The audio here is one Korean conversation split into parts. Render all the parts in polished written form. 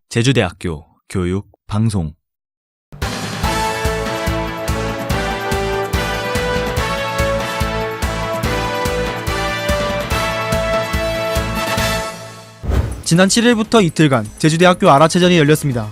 제주대학교 교육 방송 지난 7일부터 이틀간 제주대학교 아라체전이 열렸습니다.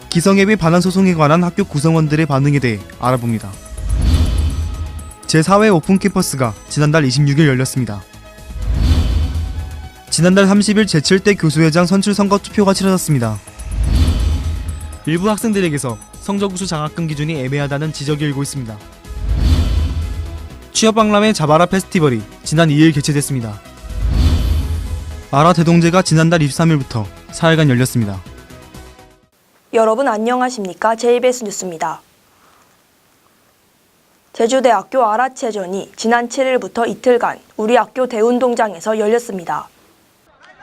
기성예비 반환 소송에 관한 학교 구성원들의 반응에 대해 알아봅니다. 제4회 오픈캠퍼스가 지난달 26일 열렸습니다. 지난달 30일 제7대 교수회장 선출 선거 투표가 치러졌습니다. 일부 학생들에게서 성적 우수 장학금 기준이 애매하다는 지적이 일고 있습니다. 취업박람회 자바라 페스티벌이 지난 2일 개최됐습니다. 아라 대동제가 지난달 23일부터 4일간 열렸습니다. 여러분 안녕하십니까? JBS 뉴스입니다. 제주대학교 아라체전이 지난 7일부터 이틀간 우리 학교 대운동장에서 열렸습니다.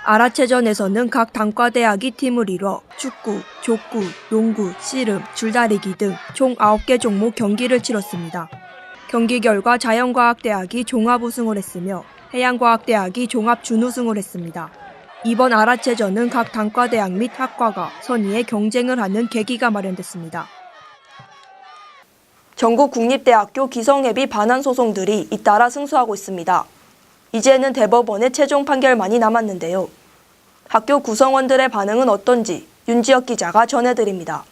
아라체전에서는 각 단과대학이 팀을 이뤄 축구, 족구, 농구, 씨름, 줄다리기 등 총 9개 종목 경기를 치렀습니다. 경기 결과 자연과학대학이 종합 우승을 했으며 해양과학대학이 종합 준우승을 했습니다. 이번 아라체전은 각 단과대학 및 학과가 선의의 경쟁을 하는 계기가 마련됐습니다. 전국 국립대학교 기성예비 반환 소송들이 잇따라 승소하고 있습니다. 이제는 대법원의 최종 판결만이 남았는데요. 학교 구성원들의 반응은 어떤지 윤지혁 기자가 전해드립니다.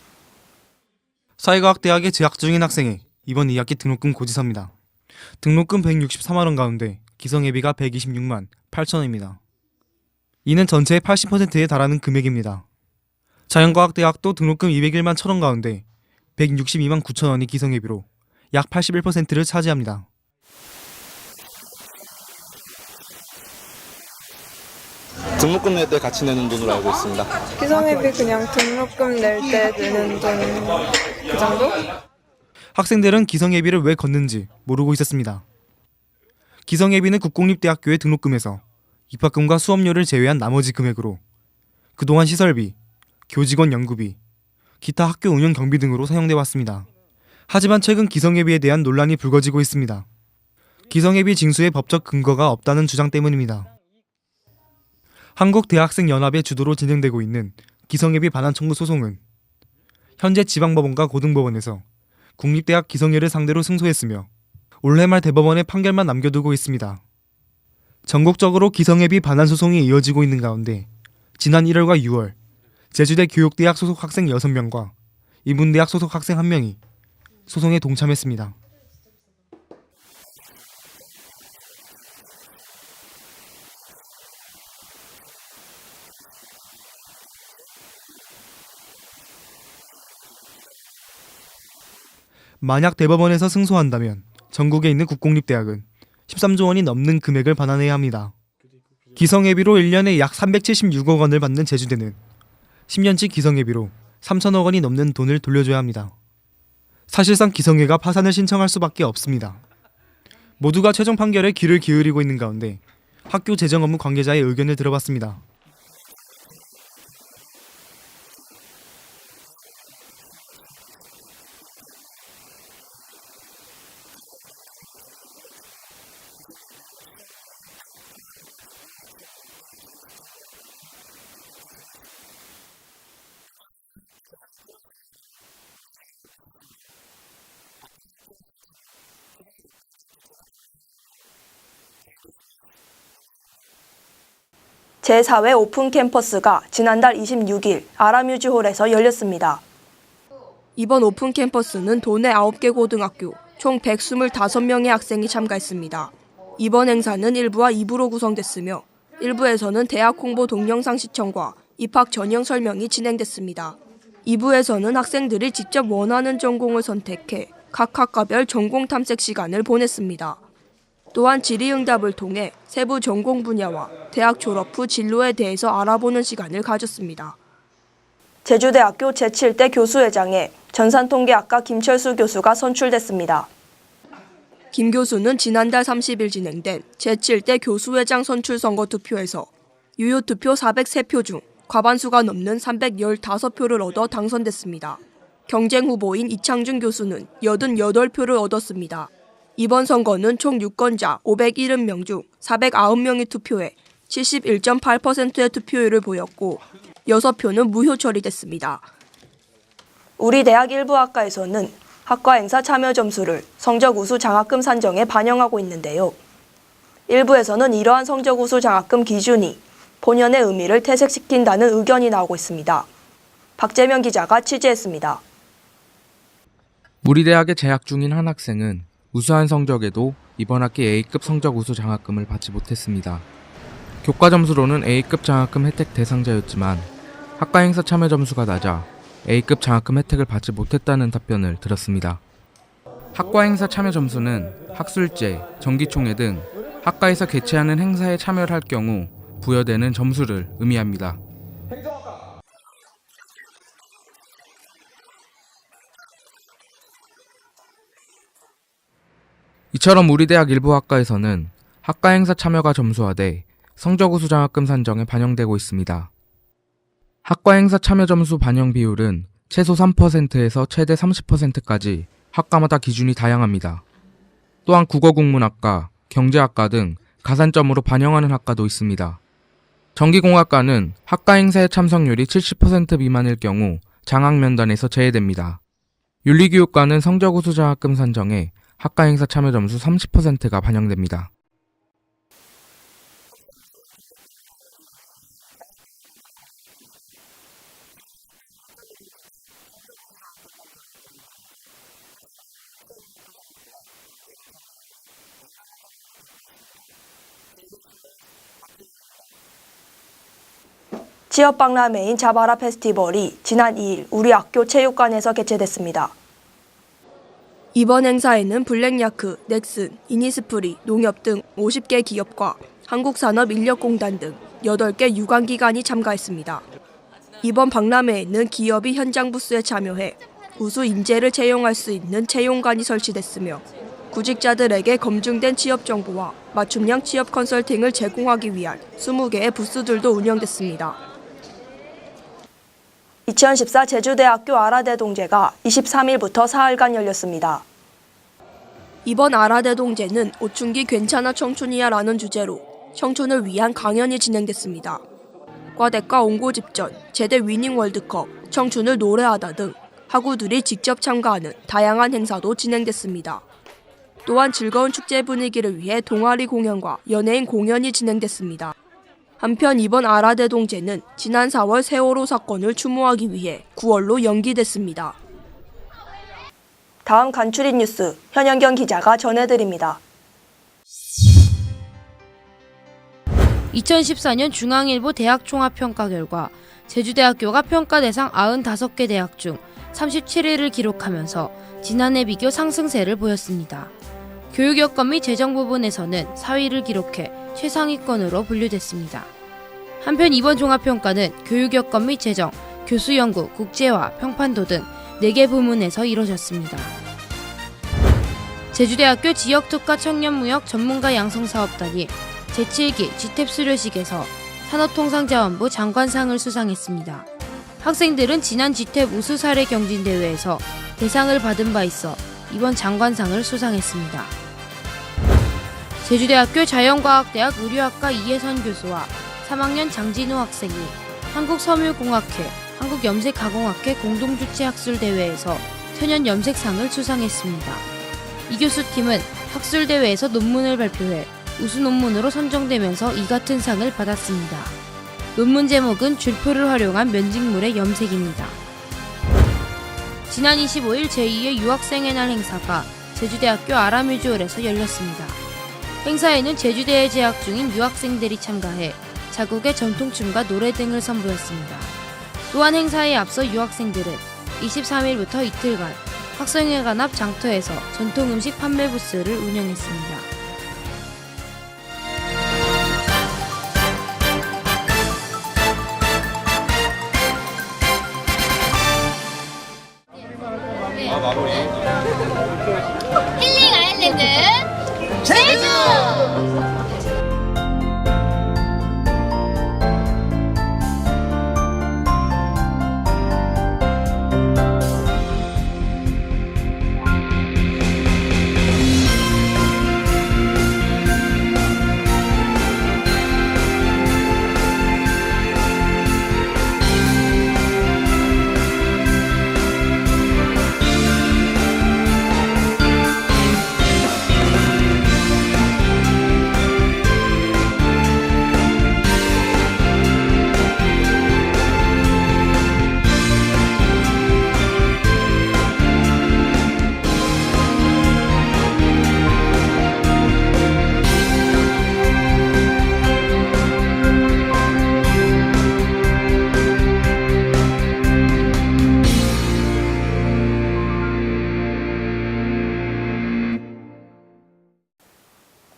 사회과학대학에 재학 중인 학생의 이번 2학기 등록금 고지서입니다. 등록금 164만 원 가운데 기성예비가 126만 8천 원입니다. 이는 전체의 80%에 달하는 금액입니다. 자연과학대학도 등록금 201만 1천 원 가운데 162만 9천 원이 기성예비로 약 81%를 차지합니다. 등록금 낼 때 같이 내는 돈으로 알고 있습니다. 기성예비 그냥 등록금 낼 때 내는 돈 그 정도? 학생들은 기성예비를 왜 걷는지 모르고 있었습니다. 기성예비는 국공립대학교의 등록금에서 입학금과 수업료를 제외한 나머지 금액으로 그동안 시설비, 교직원 연구비, 기타 학교 운영 경비 등으로 사용돼 왔습니다. 하지만 최근 기성예비에 대한 논란이 불거지고 있습니다. 기성예비 징수의 법적 근거가 없다는 주장 때문입니다. 한국대학생연합의 주도로 진행되고 있는 기성예비 반환 청구 소송은 현재 지방법원과 고등법원에서 국립대학 기성예를 상대로 승소했으며 올해 말 대법원의 판결만 남겨두고 있습니다. 전국적으로 기성예비 반환 소송이 이어지고 있는 가운데 지난 1월과 6월 제주대 교육대학 소속 학생 6명과 인문대학 소속 학생 1명이 소송에 동참했습니다. 만약 대법원에서 승소한다면 전국에 있는 국공립대학은 13조 원이 넘는 금액을 반환해야 합니다. 기성예비로 1년에 약 376억 원을 받는 제주대는 10년치 기성예비로 3천억 원이 넘는 돈을 돌려줘야 합니다. 사실상 기성예가 파산을 신청할 수밖에 없습니다. 모두가 최종 판결에 귀를 기울이고 있는 가운데 학교 재정 업무 관계자의 의견을 들어봤습니다. 제4회 오픈캠퍼스가 지난달 26일 아라뮤즈홀에서 열렸습니다. 이번 오픈캠퍼스는 도내 9개 고등학교 총 125명의 학생이 참가했습니다. 이번 행사는 1부와 2부로 구성됐으며 1부에서는 대학 홍보 동영상 시청과 입학 전형 설명이 진행됐습니다. 2부에서는 학생들이 직접 원하는 전공을 선택해 각 학과별 전공 탐색 시간을 보냈습니다. 또한 질의응답을 통해 세부 전공 분야와 대학 졸업 후 진로에 대해서 알아보는 시간을 가졌습니다. 제주대학교 제7대 교수회장에 전산통계학과 김철수 교수가 선출됐습니다. 김 교수는 지난달 30일 진행된 제7대 교수회장 선출 선거 투표에서 유효 투표 403표 중 과반수가 넘는 315표를 얻어 당선됐습니다. 경쟁 후보인 이창준 교수는 88표를 얻었습니다. 이번 선거는 총 유권자 570명 중 409명이 투표해 71.8%의 투표율을 보였고 6표는 무효 처리됐습니다. 우리 대학 일부 학과에서는 학과 행사 참여 점수를 성적 우수 장학금 산정에 반영하고 있는데요. 일부에서는 이러한 성적 우수 장학금 기준이 본연의 의미를 퇴색시킨다는 의견이 나오고 있습니다. 박재명 기자가 취재했습니다. 우리 대학에 재학 중인 한 학생은 우수한 성적에도 이번 학기 A급 성적 우수 장학금을 받지 못했습니다. 교과 점수로는 A급 장학금 혜택 대상자였지만 학과 행사 참여 점수가 낮아 A급 장학금 혜택을 받지 못했다는 답변을 들었습니다. 학과 행사 참여 점수는 학술제, 정기총회 등 학과에서 개최하는 행사에 참여를 할 경우 부여되는 점수를 의미합니다. 이처럼 우리 대학 일부 학과에서는 학과 행사 참여가 점수화돼 성적 우수 장학금 산정에 반영되고 있습니다. 학과 행사 참여 점수 반영 비율은 최소 3%에서 최대 30%까지 학과마다 기준이 다양합니다. 또한 국어국문학과, 경제학과 등 가산점으로 반영하는 학과도 있습니다. 전기공학과는 학과 행사의 참석률이 70% 미만일 경우 장학면단에서 제외됩니다. 윤리교육과는 성적 우수 장학금 산정에 학과 행사 참여 점수 30%가 반영됩니다. 지역박람회인 자바라 페스티벌이 지난 2일 우리 학교 체육관에서 개최됐습니다. 이번 행사에는 블랙야크, 넥슨, 이니스프리, 농협 등 50개 기업과 한국산업인력공단 등 8개 유관기관이 참가했습니다. 이번 박람회에는 기업이 현장 부스에 참여해 우수 인재를 채용할 수 있는 채용관이 설치됐으며 구직자들에게 검증된 취업 정보와 맞춤형 취업 컨설팅을 제공하기 위한 20개의 부스들도 운영됐습니다. 2014 제주대학교 아라대동제가 23일부터 사흘간 열렸습니다. 이번 아라대동제는 오춘기 괜찮아 청춘이야라는 주제로 청춘을 위한 강연이 진행됐습니다. 과대과 온고집전, 제대 위닝 월드컵, 청춘을 노래하다 등 학우들이 직접 참가하는 다양한 행사도 진행됐습니다. 또한 즐거운 축제 분위기를 위해 동아리 공연과 연예인 공연이 진행됐습니다. 한편 이번 아라대동제는 지난 4월 세월호 사건을 추모하기 위해 9월로 연기됐습니다. 다음 간추린 뉴스 현영경 기자가 전해드립니다. 2014년 중앙일보 대학 종합평가 결과 제주대학교가 평가 대상 95개 대학 중 37위를 기록하면서 지난해 비교 상승세를 보였습니다. 교육여건 및 재정 부분에서는 4위를 기록해 최상위권으로 분류됐습니다. 한편 이번 종합평가는 교육여건 및 재정, 교수연구, 국제화, 평판도 등 4개 부문에서 이뤄졌습니다. 제주대학교 지역특화 청년무역 전문가 양성사업단이 제7기 지탭 수료식에서 산업통상자원부 장관상을 수상했습니다. 학생들은 지난 지탭 우수 사례 경진대회에서 대상을 받은 바 있어 이번 장관상을 수상했습니다. 제주대학교 자연과학대학 의료학과 이혜선 교수와 3학년 장진우 학생이 한국섬유공학회, 한국염색가공학회 공동주최 학술대회에서 천연염색상을 수상했습니다. 이 교수팀은 학술대회에서 논문을 발표해 우수 논문으로 선정되면서 이 같은 상을 받았습니다. 논문 제목은 줄표를 활용한 면직물의 염색입니다. 지난 25일 제2회 유학생의 날 행사가 제주대학교 아라뮤즈홀에서 열렸습니다. 행사에는 제주대에 재학 중인 유학생들이 참가해 자국의 전통춤과 노래 등을 선보였습니다. 또한 행사에 앞서 유학생들은 23일부터 이틀간 학생회관 앞 장터에서 전통음식 판매 부스를 운영했습니다. 힐링 아일랜드 제주!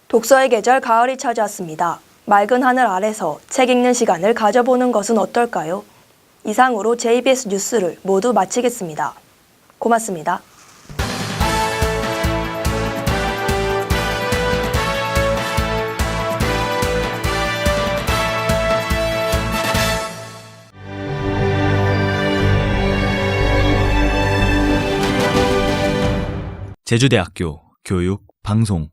독서의 계절 가을이 찾아왔습니다. 맑은 하늘 아래서 책 읽는 시간을 가져보는 것은 어떨까요? 이상으로 JBS 뉴스를 모두 마치겠습니다. 고맙습니다. 제주대학교 교육 방송